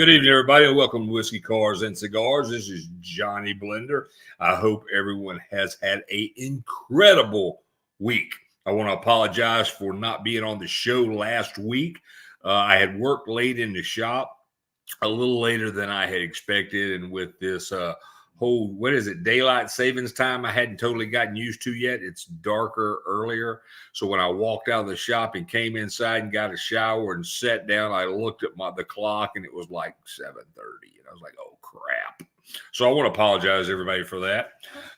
Good evening, everybody, and welcome to Whiskey, Cars, and Cigars. This is Johnny Blender. I hope everyone has had an incredible week. I want to apologize for not being on the show last week. I had worked late in the shop, a little later than I had expected, and with this whole, daylight savings time I hadn't totally gotten used to yet. It's darker earlier. So when I walked out of the shop and came inside and got a shower and sat down, I looked at the clock and it was like 7:30. And I was like, oh, crap. So I want to apologize, everybody, for that.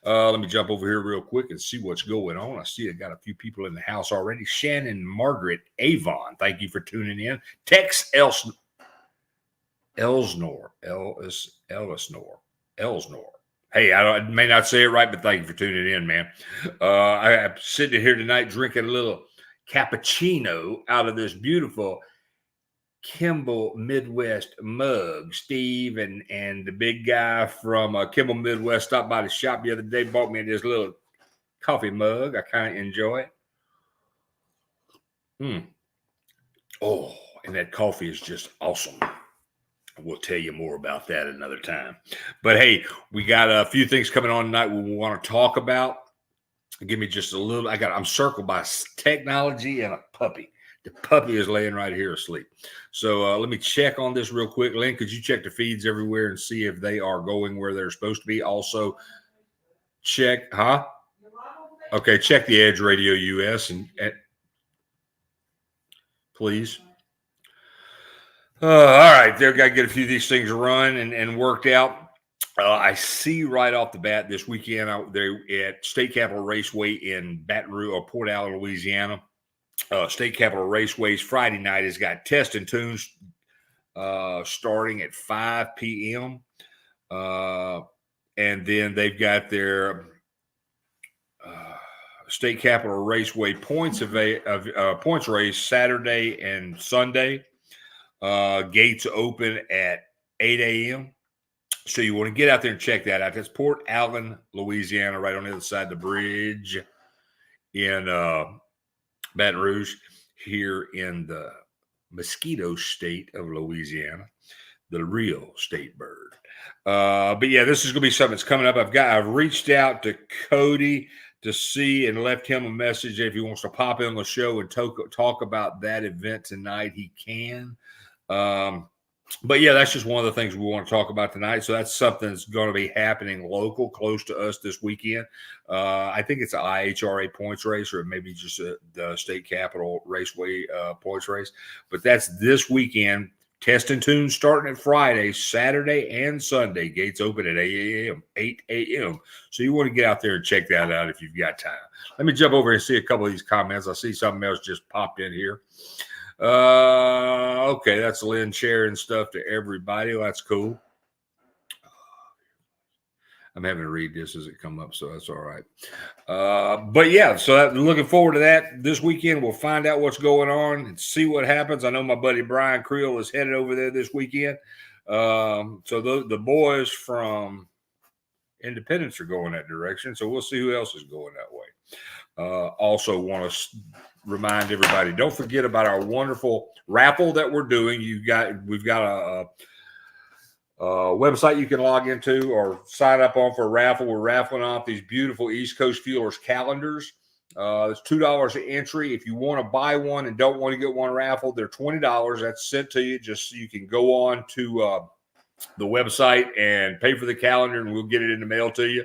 Let me jump over here real quick and see what's going on. I see I got a few people in the house already. Shannon Margaret Avon, thank you for tuning in. Tex Elsnor. Hey, I may not say it right, but thank you for tuning in, man. I'm sitting here tonight drinking a little cappuccino out of this beautiful Kimball Midwest mug. Steve and the big guy from Kimball Midwest stopped by the shop the other day, bought me this little coffee mug. I kind of enjoy it. Oh, and that coffee is just awesome. We'll tell you more about that another time. But hey, we got a few things coming on tonight we want to talk about. Give me just a little. I'm circled by technology and a puppy. The puppy is laying right here asleep. So let me check on this real quick. Lynn, could you check the feeds everywhere and see if they are going where they're supposed to be? Also, check, Okay, check the Edge Radio US and please. All right, they've got to get a few of these things run and worked out. I see right off the bat this weekend they're at State Capitol Raceway in Baton Rouge or Port Allen, Louisiana. State Capitol Raceway's Friday night has got Test and Tunes starting at 5 p.m. And then they've got their State Capitol Raceway points race Saturday and Sunday. Gates open at 8 a.m. So you want to get out there and check that out. That's Port Allen, Louisiana, right on the other side of the bridge in Baton Rouge, here in the mosquito state of Louisiana, the real state bird. But yeah, this is going to be something that's coming up. I've reached out to Cody to see and left him a message. If he wants to pop in on the show and talk about that event tonight, he can. But yeah, that's just one of the things we want to talk about tonight. So that's something that's going to be happening local, close to us this weekend. I think it's an IHRA points race, or maybe just the State Capitol Raceway points race. But that's this weekend. Test and Tune starting at Friday, Saturday, and Sunday. Gates open at 8 a.m. So you want to get out there and check that out if you've got time. Let me jump over and see a couple of these comments. I see something else just popped in here. Okay, that's Lynn sharing stuff to everybody. Well, that's cool. I'm having to read this as it come up, so that's all right. But yeah, so looking forward to that this weekend. We'll find out what's going on and see what happens. I know my buddy Brian Creel is headed over there this weekend. So the boys from Independence are going that direction. So we'll see who else is going that way. Also want to remind everybody, don't forget about our wonderful raffle that we're doing. We've got a website you can log into or sign up on for a raffle. We're raffling off these beautiful East Coast Fuelers calendars. It's $2 an entry. If you want to buy one and don't want to get one raffled, they're $20. That's sent to you just so you can go on to the website and pay for the calendar, and we'll get it in the mail to you.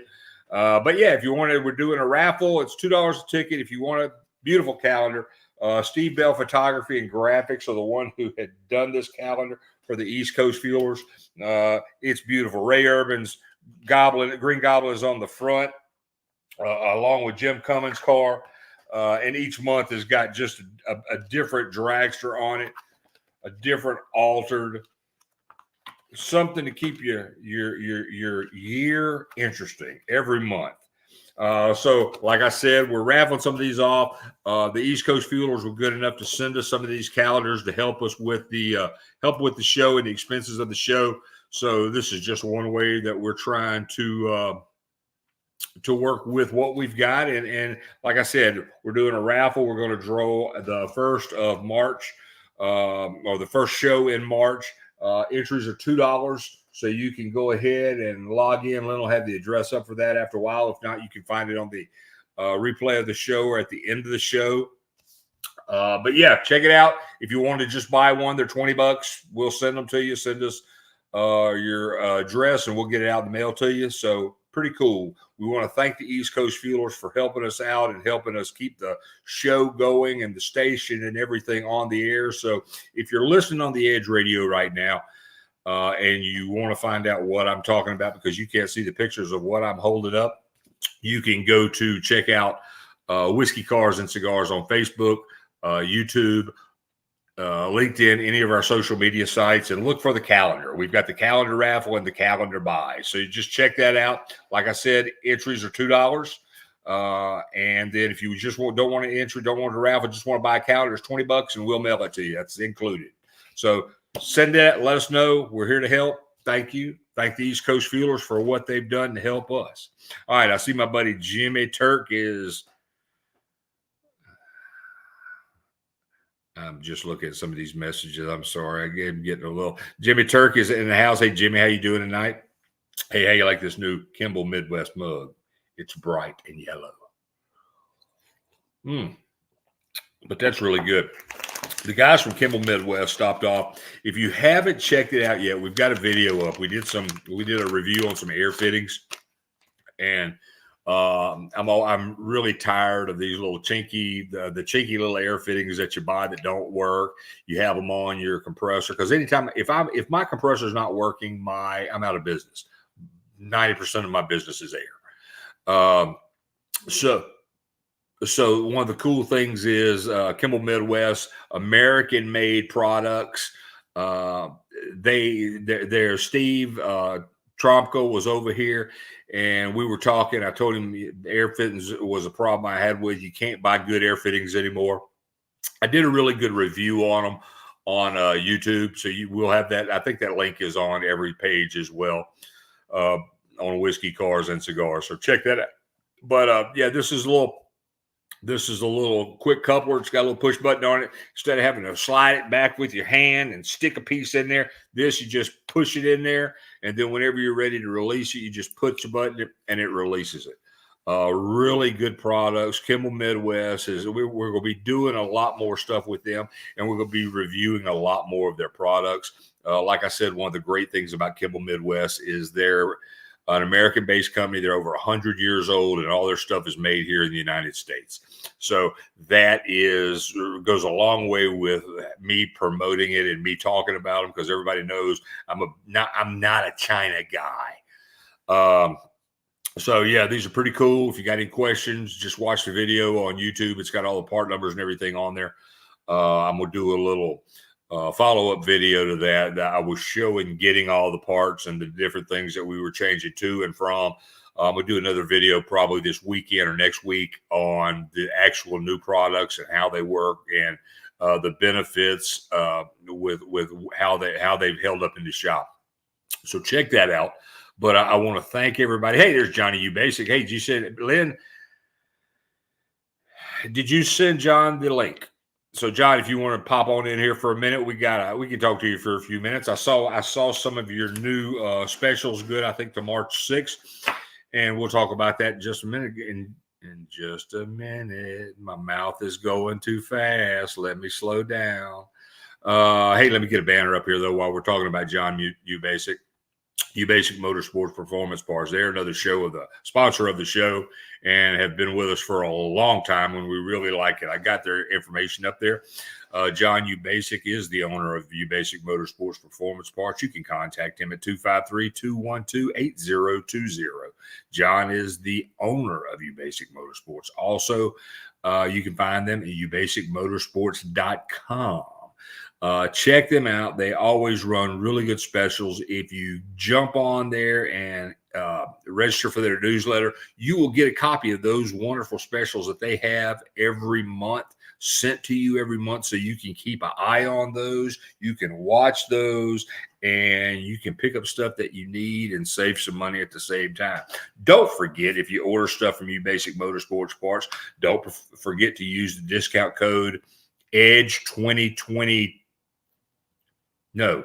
But yeah, if you want it, we're doing a raffle. It's $2 a ticket. If you want a beautiful calendar, Steve Bell Photography and Graphics are the one who had done this calendar for the East Coast Fuelers. It's beautiful. Ray Urban's Green Goblin is on the front, along with Jim Cummins' car. And each month has got just a different dragster on it, a different altered, something to keep your year interesting every month. So like I said, we're raffling some of these off. The East Coast Fuelers were good enough to send us some of these calendars to help us with the show and the expenses of the show. So this is just one way that we're trying to work with what we've got. And like I said, we're doing a raffle. We're going to draw the 1st of March, or the first show in March. Entries are $2, so you can go ahead and log in. Lynn will have the address up for that after a while. If not, you can find it on the replay of the show or at the end of the show. But yeah, check it out. If you want to just buy one, they're $20. We'll send them to you. Send us your address and we'll get it out in the mail to you. So pretty cool. We want to thank the East Coast Fuelers for helping us out and helping us keep the show going and the station and everything on the air. So if you're listening on the Edge Radio right now and you want to find out what I'm talking about because you can't see the pictures of what I'm holding up, you can go to check out Whiskey, Cars, and Cigars on Facebook, YouTube, LinkedIn, any of our social media sites, and look for the calendar. We've got the calendar raffle and the calendar buy. So you just check that out. Like I said, entries are $2. And then if you just don't want to entry, don't want to raffle, just want to buy a calendar, it's $20 and we'll mail it to you. That's included. So send that. Let us know. We're here to help. Thank you. Thank the East Coast Fuelers for what they've done to help us. All right. I see my buddy Jimmy Turk is. I'm just looking at some of these messages. I'm sorry. I'm getting a little. Jimmy Turk is in the house. Hey, Jimmy, how you doing tonight? Hey, how you like this new Kimball Midwest mug? It's bright and yellow. But that's really good. The guys from Kimball Midwest stopped off. If you haven't checked it out yet, we've got a video up. We did a review on some air fittings, and I'm really tired of these little chinky, the chinky little air fittings that you buy that don't work. You have them on your compressor because anytime if my compressor is not working, I'm out of business. 90% of my business is air. So one of the cool things is Kimball Midwest, American-made products. Their Steve Tromko was over here, and we were talking. I told him air fittings was a problem I had with. You can't buy good air fittings anymore. I did a really good review on them on YouTube, so you will have that. I think that link is on every page as well on Whiskey, Cars, and Cigars. So check that out. But yeah, this is a little quick coupler. It's got a little push button on it. Instead of having to slide it back with your hand and stick a piece in there, you just push it in there. And then whenever you're ready to release it, you just push the button and it releases it. Really good products. Kimball Midwest we're going to be doing a lot more stuff with them, and we're going to be reviewing a lot more of their products. Like I said, one of the great things about Kimball Midwest is they're an American-based company. They're over 100 years old, and all their stuff is made here in the United States. So that goes a long way with me promoting it and me talking about them because everybody knows I'm not a China guy. So yeah, these are pretty cool. If you got any questions, just watch the video on YouTube. It's got all the part numbers and everything on there. I'm gonna do a little follow-up video to that I was showing getting all the parts and the different things that we were changing to and from. I'm going to do another video probably this weekend or next week on the actual new products and how they work and the benefits with how they've held up in the shop. So check that out. But I want to thank everybody. Hey, there's Johnny Uzbasic. Hey, did you send Lynn? Did you send John the link? So, John, if you want to pop on in here for a minute, we can talk to you for a few minutes. I saw some of your new specials good, I think, to March 6th, and we'll talk about that in just a minute. In just a minute, my mouth is going too fast. Let me slow down. Hey, let me get a banner up here, though, while we're talking about John Uzbasic. Uzbasic Motorsports Performance Parts. They're another sponsor of the show, and have been with us for a long time when we really like it. I got their information up there. John Uzbasic is the owner of Uzbasic Motorsports Performance Parts. You can contact him at 253-212-8020. John is the owner of Uzbasic Motorsports. Also, you can find them at ubasicmotorsports.com. Check them out. They always run really good specials. If you jump on there and register for their newsletter, you will get a copy of those wonderful specials that they have every month sent to you every month, so you can keep an eye on those. You can watch those, and you can pick up stuff that you need and save some money at the same time. Don't forget, if you order stuff from Uzbasic Motorsports Parts, don't forget to use the discount code EDGE 2020. No,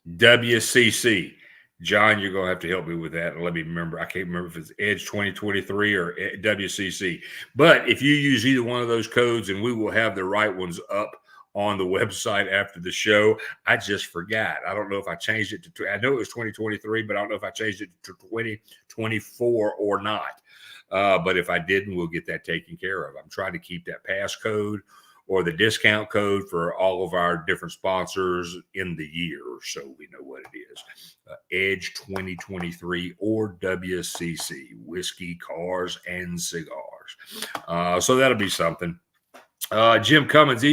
WCC. John, you're going to have to help me with that. Let me remember. I can't remember if it's Edge 2023 or WCC. But if you use either one of those codes, and we will have the right ones up on the website after the show. I just forgot. I don't know if I changed it to, I know it was 2023, but I don't know if I changed it to 2024 or not. But if I didn't, we'll get that taken care of. I'm trying to keep that passcode or the discount code for all of our different sponsors in the year, so we know what it is. Edge 2023 or WCC, whiskey, cars, and cigars. So that'll be something. Jim Cummins,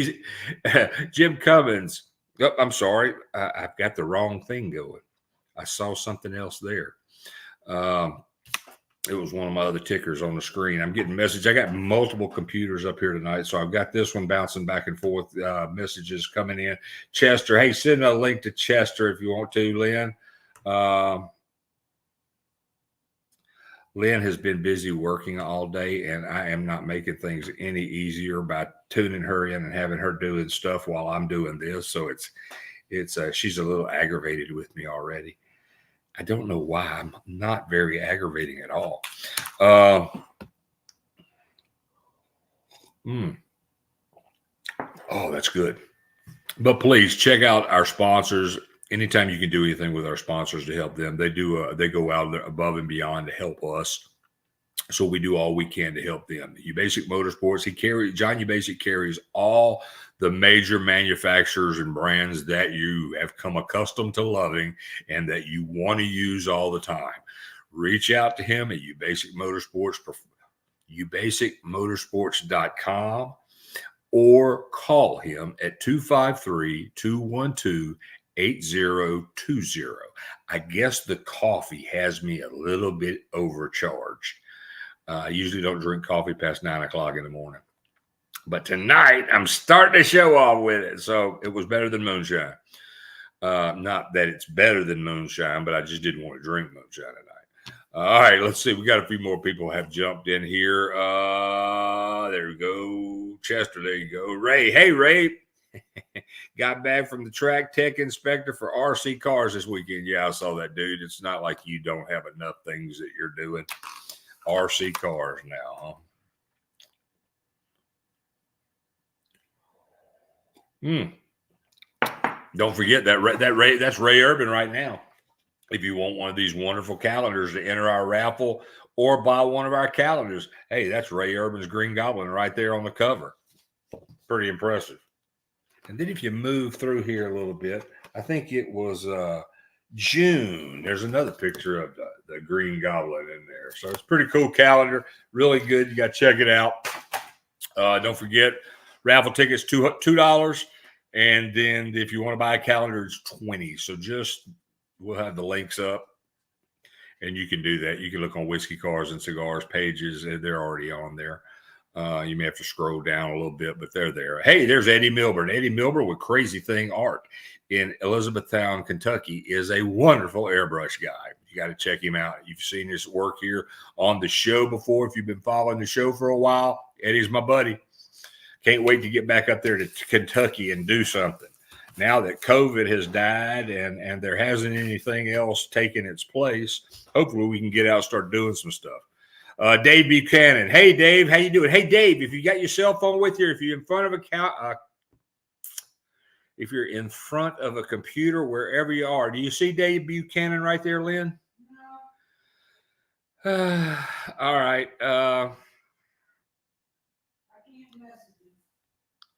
Jim Cummins. Oh, I'm sorry, I've got the wrong thing going. I saw something else there. It was one of my other tickers on the screen. I'm getting messages. I got multiple computers up here tonight, so I've got this one bouncing back and forth. Messages coming in. Chester, hey, send a link to Chester if you want to, Lynn. Lynn has been busy working all day, and I am not making things any easier by tuning her in and having her doing stuff while I'm doing this. So she's a little aggravated with me already. I don't know why. I'm not very aggravating at all. Oh, that's good. But please check out our sponsors. Anytime you can do anything with our sponsors to help them, they do. They go out above and beyond to help us. So we do all we can to help them. Uzbasic Motorsports, John Uzbasic carries all the major manufacturers and brands that you have come accustomed to loving and that you want to use all the time. Reach out to him at Uzbasic Motorsports, UZBasicMotorsports.com, or call him at 253-212-8020. I guess the coffee has me a little bit overcharged. I usually don't drink coffee past 9 o'clock in the morning. But tonight, I'm starting to show off with it. So it was better than moonshine. Not that it's better than moonshine, but I just didn't want to drink moonshine tonight. All right, let's see. We got a few more people have jumped in here. There we go. Chester, there you go. Ray. Hey, Ray. Got back from the track tech inspector for RC cars this weekend. Yeah, I saw that, dude. It's not like you don't have enough things that you're doing. RC cars now, huh? Don't forget that's Ray Urban right now. If you want one of these wonderful calendars to enter our raffle or buy one of our calendars, hey, that's Ray Urban's Green Goblin right there on the cover. Pretty impressive. And then if you move through here a little bit, I think it was June. There's another picture of the Green Goblin in there. So it's a pretty cool calendar. Really good. You got to check it out. Don't forget, raffle tickets, $2. And then if you want to buy a calendar, it's $20. So we'll have the links up. And you can do that. You can look on Whiskey, Cars, and Cigars pages. They're already on there. You may have to scroll down a little bit, but they're there. Hey, there's Eddie Milburn. Eddie Milburn with Crazy Thing Art in Elizabethtown, Kentucky, is a wonderful airbrush guy. You got to check him out. You've seen his work here on the show before. If you've been following the show for a while, Eddie's my buddy. Can't wait to get back up there to Kentucky and do something. Now that COVID has died and there hasn't anything else taken its place, hopefully we can get out and start doing some stuff. Dave Buchanan. Hey, Dave, how you doing? Hey, Dave, if you got your cell phone with you, if you're in front of a computer, wherever you are, do you see Dave Buchanan right there, Lynn? No. All right.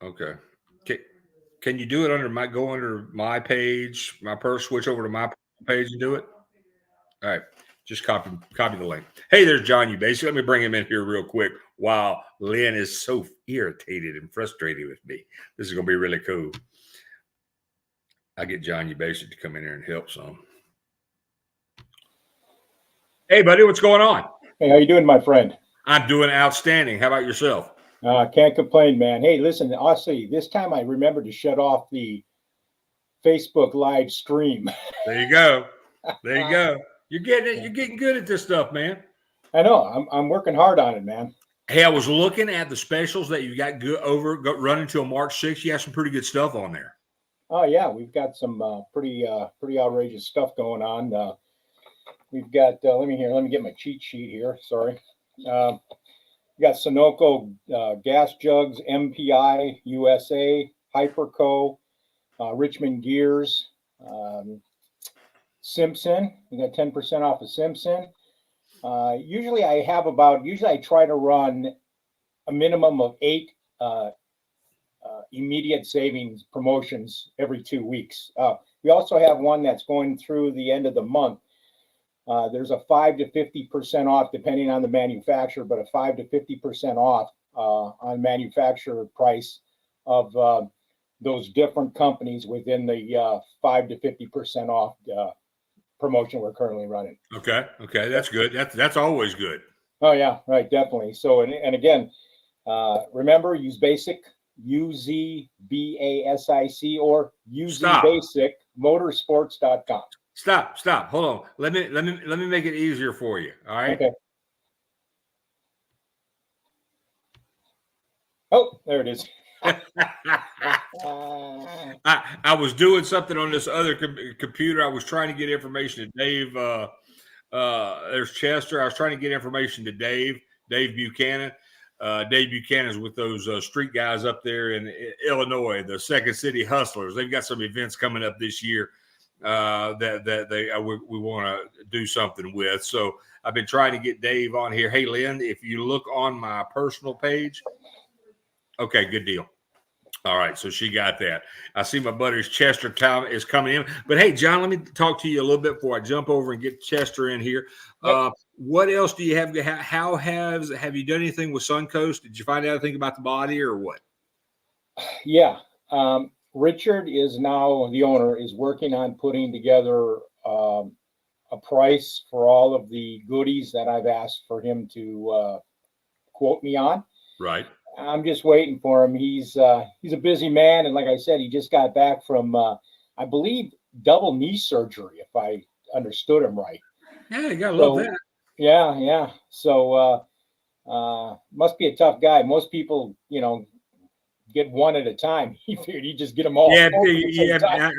Okay. Can you do it under my page, switch over to my page and do it? All right. Just copy the link. Hey, there's John Uzbasic. Let me bring him in here real quick while Lynn is so irritated and frustrated with me. This is going to be really cool. I get John Uzbasic to come in here and help some. Hey, buddy, what's going on? Hey, how you doing, my friend? I'm doing outstanding. How about yourself? Can't complain, man. Hey, listen, I'll see. This time I remember to shut off the Facebook live stream. There you go. There you go. You're getting it. You're getting good at this stuff, man. I know. I'm working hard on it, man. Hey, I was looking at the specials that you got running until March 6th. You have some pretty good stuff on there. Oh yeah, we've got some pretty outrageous stuff going on. We've got let me get my cheat sheet here. Sorry. We got Sunoco gas jugs, MPI USA, Hyperco, Richmond Gears, Simpson. We got 10% off of Simpson. Usually I try to run a minimum of 8 immediate savings promotions every 2 weeks. We also have one that's going through the end of the month. There's a 5 to 50% off depending on the manufacturer, but a 5 to 50% off on manufacturer price of those different companies within the 5 to 50% off promotion we're currently running. Okay, that's good. That's always good. Oh yeah, right, definitely. So and again, remember, use Basic, UZBASIC, or UZBasicMotorsports.com. Stop. Hold on. Let me make it easier for you. All right. Okay. Oh, there it is. I was doing something on this other computer. I was trying to get information to Dave. There's Chester. I was trying to get information to Dave Buchanan. Dave Buchanan's with those street guys up there in Illinois, the Second City Hustlers. They've got some events coming up this year that we want to do something with. So I've been trying to get Dave on here. Hey, Lynn, if you look on my personal page, okay, good deal. All right, so she got that. I see my buddy's Chester Tom is coming in. But hey, John, let me talk to you a little bit before I jump over and get Chester in here. Yep. What else do you have? How have you done anything with Suncoast? Did you find out anything about the body or what? Yeah. Richard is now, the owner, is working on putting together a price for all of the goodies that I've asked for him to quote me on. Right. I'm just waiting for him. He's a busy man, and like I said, he just got back from I believe double knee surgery, if I understood him right. Yeah, you gotta love that. Yeah. So must be a tough guy. Most people, get one at a time. He figured he'd just get them all. Yeah.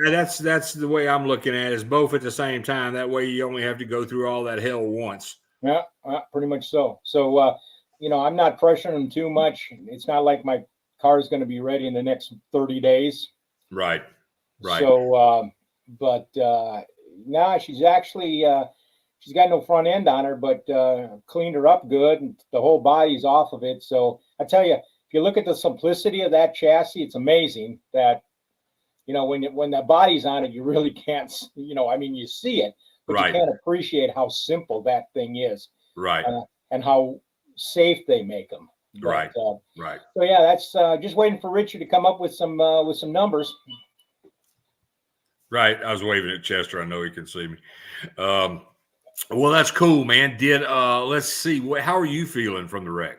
That's the way I'm looking at it, is both at the same time. That way you only have to go through all that hell once. Yeah, pretty much so. So I'm not pressuring him too much. It's not like my car is going to be ready in the next 30 days. Right. So, but now she's actually, she's got no front end on her, but cleaned her up good, and the whole body's off of it. So I tell you, if you look at the simplicity of that chassis, it's amazing that, when the body's on it, you really can't, you see it, but you can't appreciate how simple that thing is. Right. And how safe they make them. Right. So yeah, that's just waiting for Richard to come up with some numbers. Right. I was waving at Chester. I know he can see me. Well, that's cool, man. Let's see. How are you feeling from the wreck?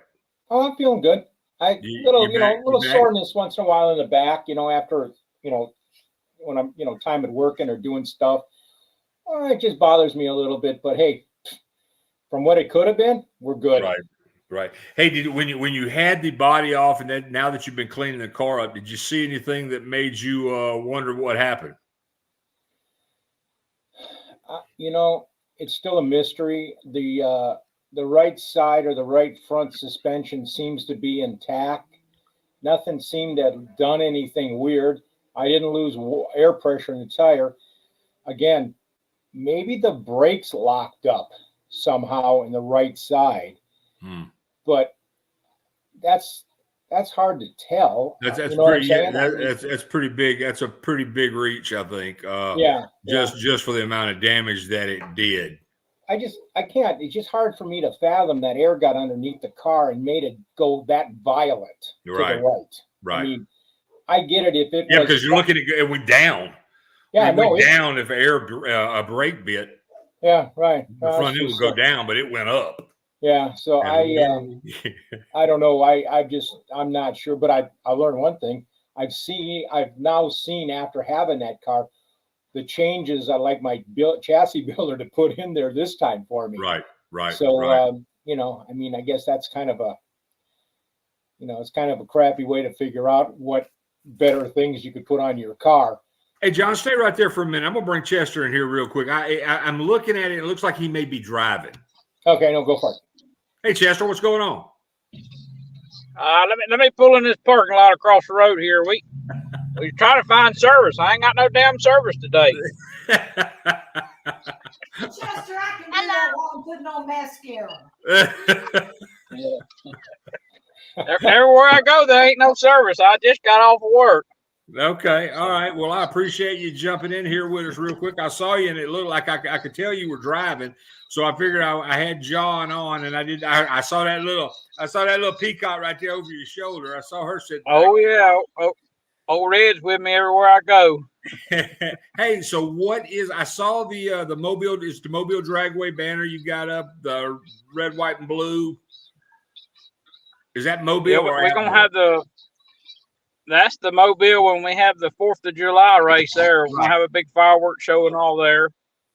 Oh, I'm feeling good. Little soreness once in a while in the back, after, when I'm, time at working or doing stuff. It just bothers me a little bit, but hey, from what it could have been, we're good. Right. Hey, when you had the body off, and then now that you've been cleaning the car up, did you see anything that made you wonder what happened? It's still a mystery. The right side or the right front suspension seems to be intact. Nothing seemed to have done anything weird. I didn't lose air pressure in the tire. Again, maybe the brakes locked up somehow in the right side. But that's hard to tell. That's pretty big. That's a pretty big reach, I think. Just for the amount of damage that it did. I can't. It's just hard for me to fathom that air got underneath the car and made it go that violent to the right. Right. I mean, I get it if it was, because you're looking at it went down. Yeah, it went down if a brake bit. Yeah, right. The front end would go down, but it went up. Yeah, so I don't know. I'm not sure, but I learned one thing. I've now seen after having that car, the changes I like my chassis builder to put in there this time for me. Right. So I guess that's kind of it's kind of a crappy way to figure out what better things you could put on your car. Hey, John, stay right there for a minute. I'm going to bring Chester in here real quick. I'm looking at it. It looks like he may be driving. Okay, no, go for it. Hey, Chester, what's going on? Let me pull in this parking lot across the road here. We trying to find service. I ain't got no damn service today. Chester, I can do that while I'm putting on mascara. Everywhere I go, there ain't no service. I just got off of work. Okay. All right. Well, I appreciate you jumping in here with us real quick. I saw you and it looked like I could tell you were driving. So I figured I had John on, and I saw that little peacock right there over your shoulder. I saw her sitting. Oh yeah. Old Red's with me everywhere I go. Hey, so what is? I saw the Mobile. It's the Mobile Dragway banner you got up, the red, white, and blue. Is that Mobile? Yeah, or we're gonna have that's the Mobile when we have the 4th of July race there. We're gonna have a big fireworks show and all there.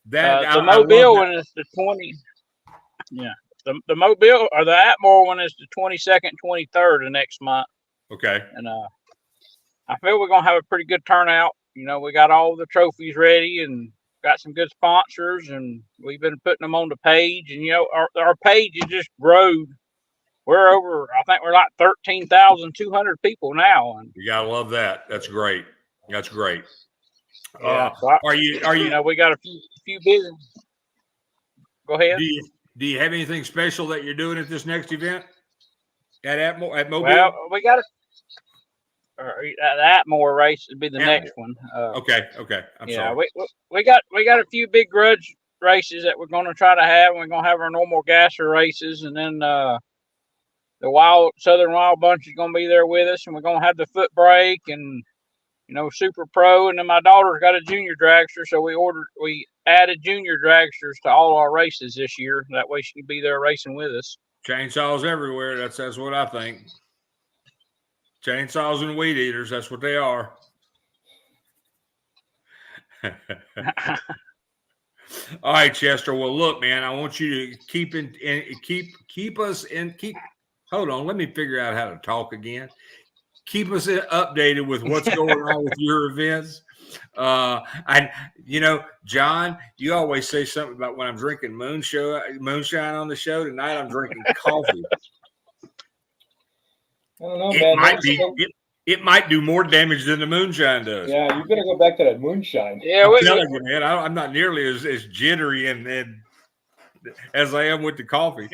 The Mobile one is the 20. Yeah, the Mobile or the Atmore one is the 22nd, 23rd of next month. Okay. And I feel we're gonna have a pretty good turnout. You know, we got all the trophies ready and got some good sponsors, and we've been putting them on the page. And you know, our page has just grown. We're over. I think we're like 13,200 people now. And you gotta love that. That's great. That's great. Yeah. Are you? You know, we got a few business. Go ahead. Do you have anything special that you're doing at this next event at Mobile? Well, we got that Atmore race would be the next one. Okay. I'm sorry. we got a few big grudge races that we're going to try to have. We're going to have our normal gasser races, and then the Southern Wild Bunch is going to be there with us, and we're going to have the foot brake and Super Pro, and then my daughter's got a junior dragster, so we added junior dragsters to all our races this year. That way she can be there racing with us. Chainsaws everywhere. That's what I think. Chainsaws and weed eaters. That's what they are. All right, Chester. Well, look, man, I want you to keep us in. Hold on. Let me figure out how to talk again. Keep us updated with what's going on with your events. John, you always say something about when I'm drinking moonshine on the show. Tonight I'm drinking coffee. I don't know, man. It might do more damage than the moonshine does. Yeah, you better go back to that moonshine. Yeah, I'm telling you, man. I'm not nearly as jittery and as I am with the coffee.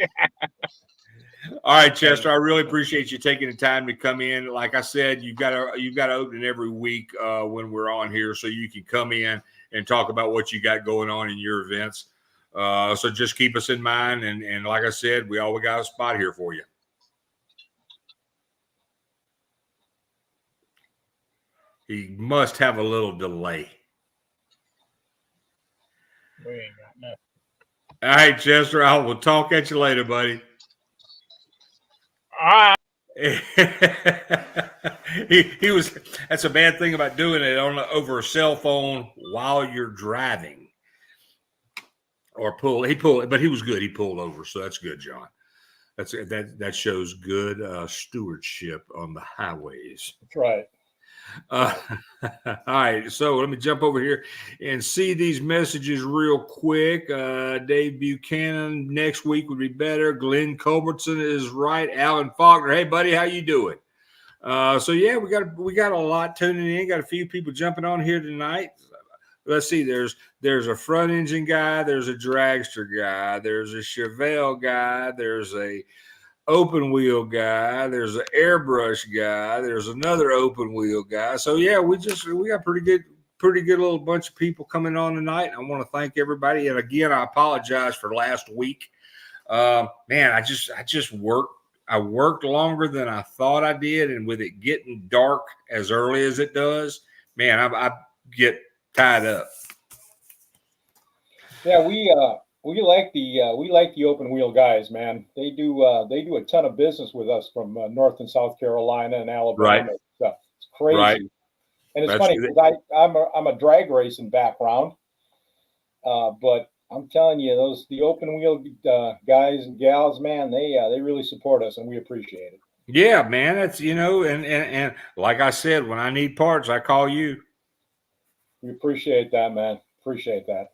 All right, Chester. I really appreciate you taking the time to come in. Like I said, you've got to open every week when we're on here, so you can come in and talk about what you got going on in your events. So just keep us in mind, and like I said, we always got a spot here for you. He must have a little delay. We ain't got nothing. All right, Chester. I will talk at you later, buddy. All right. he was. That's a bad thing about doing it over a cell phone while you're driving. Or he pulled, but he was good. He pulled over, so that's good, John. That shows good stewardship on the highways. That's right. All right, so let me jump over here and see these messages real quick. Dave Buchanan, next week would be better. Glenn Culbertson is right. Alan Faulkner, hey buddy, how you doing? So yeah, we got a lot tuning in. Got a few people jumping on here tonight. Let's see. There's a front engine guy. There's a dragster guy. There's a Chevelle guy. There's a open wheel guy. There's an airbrush guy. There's another open wheel guy. So yeah, we got pretty good little bunch of people coming on tonight. I want to thank everybody. And again, I apologize for last week. Man, I just worked. I worked longer than I thought I did, and with it getting dark as early as it does, man, I get tied up. Yeah, we like the open wheel guys, man. They do a ton of business with us from North and South Carolina and Alabama. Right. And stuff. It's crazy. Right. And it's funny because I'm a drag racing background, but I'm telling you, the open wheel guys and gals, man, they really support us, and we appreciate it. Yeah, man, that's and like I said, when I need parts, I call you. We appreciate that, man. Appreciate that.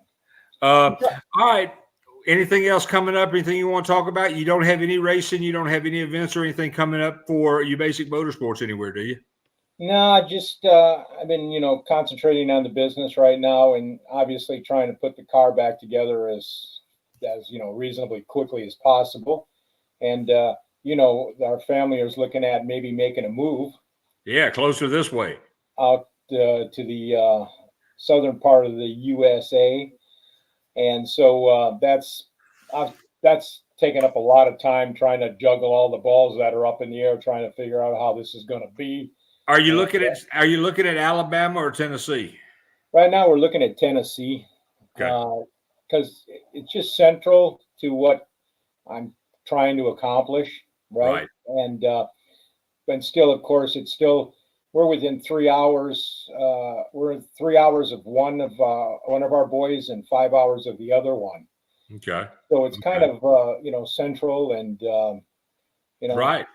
All right. Anything else coming up? Anything you want to talk about? You don't have any racing. You don't have any events or anything coming up for Uzbasic Motorsports anywhere, do you? No, just I've been, concentrating on the business right now, and obviously trying to put the car back together as reasonably quickly as possible. And our family is looking at maybe making a move. Yeah, closer this way. Out to the southern part of the USA, and so that's taken up a lot of time trying to juggle all the balls that are up in the air, trying to figure out how this is going to be. Are you looking at Alabama or Tennessee? Right now, we're looking at Tennessee, because it's just central to what I'm trying to accomplish, right? And still, of course, we're within 3 hours. We're in 3 hours of one of our boys and 5 hours of the other one. Okay. So it's kind of central, and Right.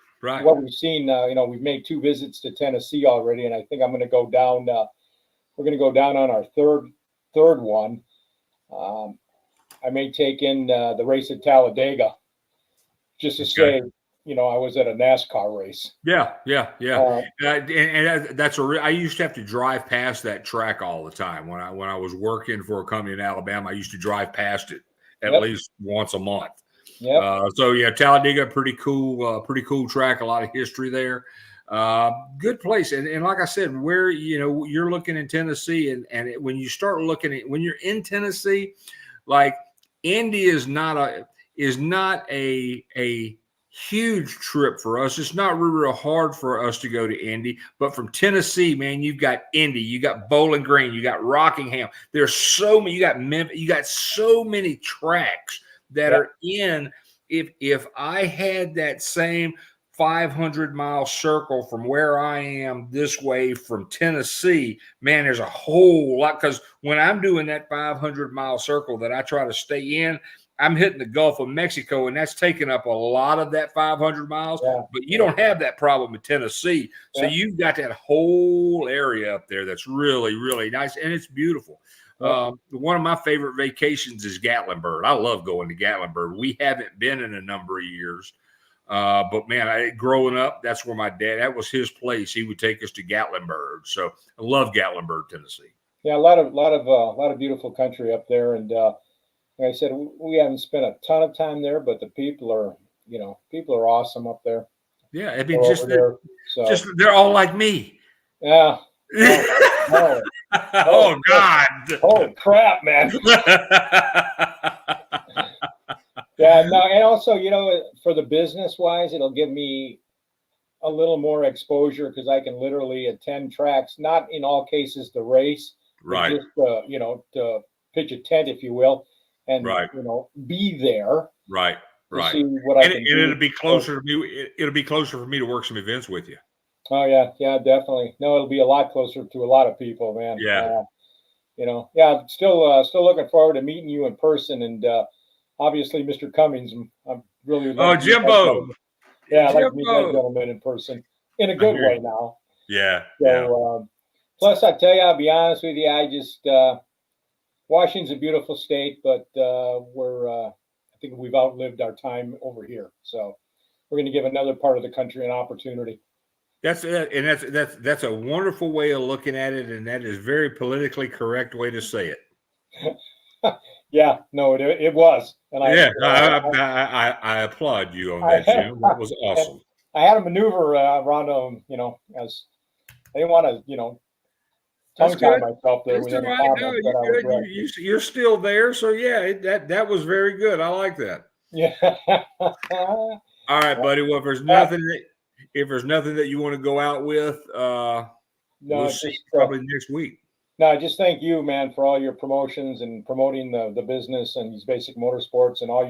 what we've seen. We've made 2 visits to Tennessee already, and I think I'm going to go down. We're going to go down on our third one. I may take in the race at Talladega, just to say, I was at a NASCAR race. Yeah. And that's I used to have to drive past that track all the time when I was working for a company in Alabama. I used to drive past it at least once a month. Yeah. Talladega, pretty cool track. A lot of history there. Good place. And like I said, where you're looking in Tennessee, and when you start looking at when you're in Tennessee, like Indy is not a huge trip for us. It's not real hard for us to go to Indy, but from Tennessee, man, you've got Indy, you got Bowling Green, you got Rockingham. There's so many. You got Memphis. You got so many tracks that are in. If I had that same 500-mile circle from where I am this way from Tennessee, man, there's a whole lot, because when I'm doing that 500-mile circle that I try to stay in, I'm hitting the Gulf of Mexico, and that's taking up a lot of that 500 miles. Yeah. But you don't have that problem in Tennessee. So you've got that whole area up there that's really, really nice, and it's beautiful. One of my favorite vacations is Gatlinburg. I love going to Gatlinburg. We haven't been in a number of years. But man, growing up, that's where that was his place. He would take us to Gatlinburg. So I love Gatlinburg, Tennessee. Yeah, a lot of beautiful country up there, and like I said, we haven't spent a ton of time there, but the people are awesome up there. Yeah, I mean, they're all like me. Yeah. Oh God! Oh crap, man! Yeah, no, and also, for the business wise, it'll give me a little more exposure, because I can literally attend tracks, not in all cases the race, right? Just to pitch a tent, if you will, and be there, right? See what I can do. It'll be closer to me. It'll be closer for me to work some events with you. Oh yeah, definitely. No, it'll be a lot closer to a lot of people, man. Yeah. Still looking forward to meeting you in person, and obviously, Mr. Cummings. I'm really. Jimbo. Yeah, I'd like to meet that gentleman in person in a good way now. Yeah. So, plus, I tell you, I'll be honest with you. I just Washington's a beautiful state, but I think we've outlived our time over here. So we're going to give another part of the country an opportunity. That's a wonderful way of looking at it, and that is very politically correct way to say it. Yeah, no, it was, and I applaud you on that, Jim. That was awesome. I had a maneuver around as I didn't want to, tongue-tie myself there with any comments. You're still there, so yeah, that was very good. I like that. Yeah. All right, buddy. Well, if there's nothing that you want to go out with, we'll see you probably next week. No, just thank you, man, for all your promotions and promoting the business and Uzbasic Motorsports, and all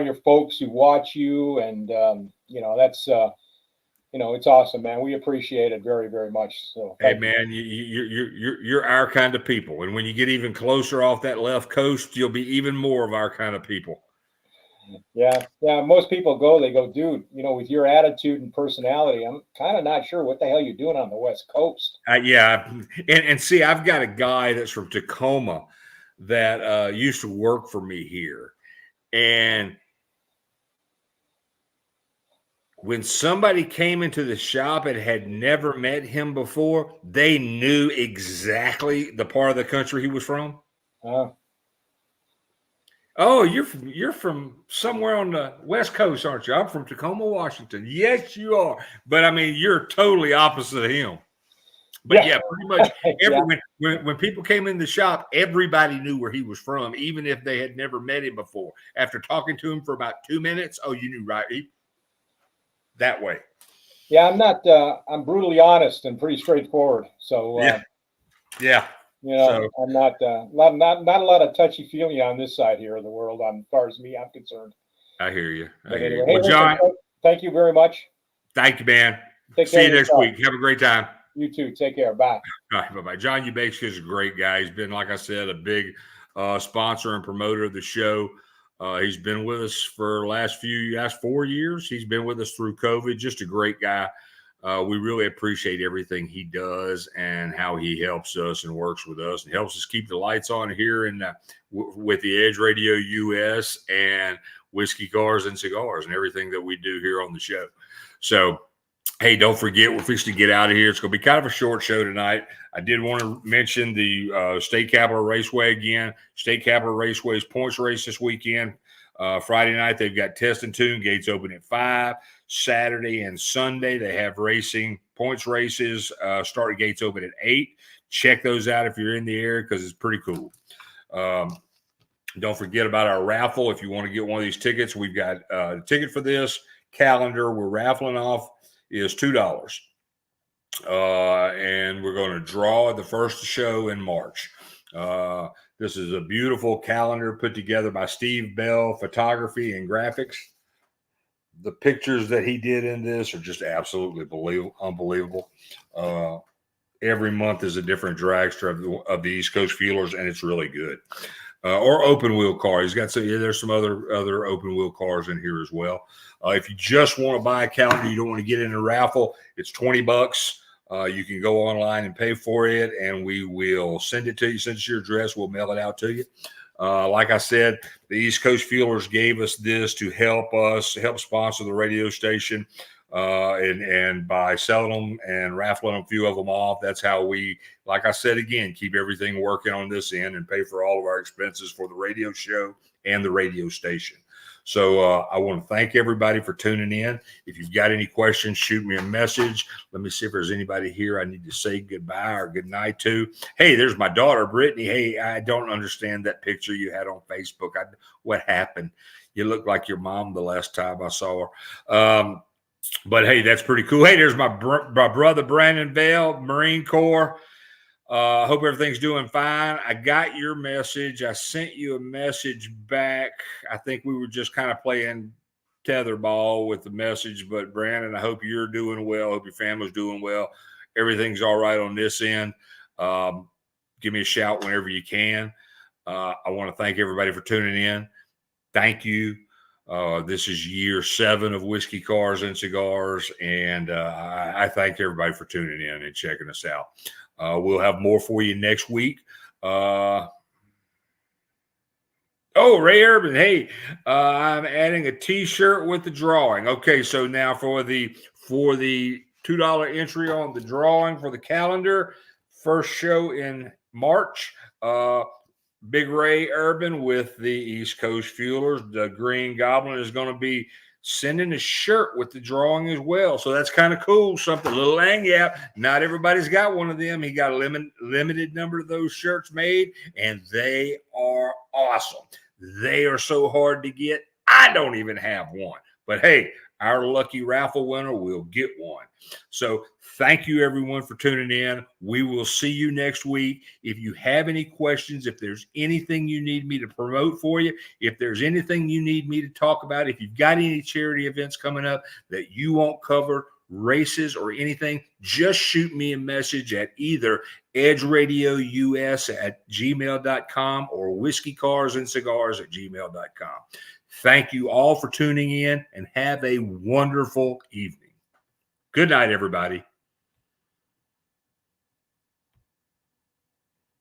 your folks who watch you, and that's it's awesome, man. We appreciate it very, very much. So hey, man, you're our kind of people, and when you get even closer off that left coast, you'll be even more of our kind of people. Yeah. Most people they go, dude, with your attitude and personality, I'm kind of not sure what the hell you're doing on the West Coast. Yeah. And see, I've got a guy that's from Tacoma that used to work for me here. And when somebody came into the shop and had never met him before, they knew exactly the part of the country he was from. Oh, you're from somewhere on the West Coast, aren't you? I'm from Tacoma, Washington. Yes, you are. But I mean, you're totally opposite of him. But yeah, pretty much when people came in the shop, everybody knew where he was from, even if they had never met him before. After talking to him for about 2 minutes, oh, you knew right that way. Yeah, I'm brutally honest and pretty straightforward. So yeah. I'm not a lot of touchy feely on this side here of the world, as far as I'm concerned. I hear you. Anyway, well, John, thank you very much. Thank you, man. Take See care you next week. Have a great time. You too. Take care. Bye. All right, bye-bye. John Ubasik is a great guy. He's been, like I said, a big sponsor and promoter of the show. He's been with us for the last 4 years. He's been with us through COVID. Just a great guy. We really appreciate everything he does and how he helps us and works with us and helps us keep the lights on here with the Edge Radio US and Whiskey Cars and Cigars and everything that we do here on the show. So, hey, don't forget, we're fixing to get out of here. It's going to be kind of a short show tonight. I did want to mention the State Capitol Raceway again. State Capitol Raceway's points race this weekend. Friday night, they've got Test and Tune. Gates open at 5. Saturday and Sunday, they have points races. Start gates open at 8. Check those out if you're in the area because it's pretty cool. Don't forget about our raffle. If you want to get one of these tickets, we've got a ticket for this calendar we're raffling off is $2. And we're going to draw the first show in March. This is a beautiful calendar put together by Steve Bell Photography and Graphics. The pictures that he did in this are just absolutely unbelievable. Every month is a different dragster of the East Coast Feelers, and it's really good. Or open wheel car. There's some other open wheel cars in here as well. If you just want to buy a calendar, you don't want to get in a raffle, it's $20. You can go online and pay for it, and we will send it to you. Send us your address. We'll mail it out to you. Like I said, the East Coast Feelers gave us this to help sponsor the radio station. And by selling them and raffling a few of them off, that's how we, like I said again, keep everything working on this end and pay for all of our expenses for the radio show and the radio station. So I want to thank everybody for tuning in. If you've got any questions, shoot me a message. Let me see if there's anybody here I need to say goodbye or good night to. Hey, there's my daughter, Brittany. Hey, I don't understand that picture you had on Facebook. What happened? You look like your mom the last time I saw her. But hey, that's pretty cool. Hey, there's my brother, Brandon Vale, Marine Corps. I hope everything's doing fine. I got your message. I sent you a message back. I think we were just kind of playing tetherball with the message. But Brandon, I hope you're doing well. I hope your family's doing well. Everything's all right on this end. Give me a shout whenever you can. I want to thank everybody for tuning in. Thank you. This is year 7 of Whiskey Cars and Cigars, and I thank everybody for tuning in and checking us out. We'll have more for you next week. Ray Urban, hey, I'm adding a T-shirt with the drawing. Okay, so now for the $2 entry on the drawing for the calendar, first show in March. Big Ray Urban with the East Coast Fuelers. The Green Goblin is going to be sending a shirt with the drawing as well. So that's kind of cool. Something a little lanyard. Not everybody's got one of them. He got a limited number of those shirts made, and they are awesome. They are so hard to get. I don't even have one. But hey, our lucky raffle winner will get one. So thank you, everyone, for tuning in. We will see you next week. If you have any questions, if there's anything you need me to promote for you, if there's anything you need me to talk about, if you've got any charity events coming up that you won't cover, races or anything, just shoot me a message at either edgeradious@gmail.com or whiskeycarsandscigars@gmail.com. Thank you all for tuning in and have a wonderful evening. Good night, everybody.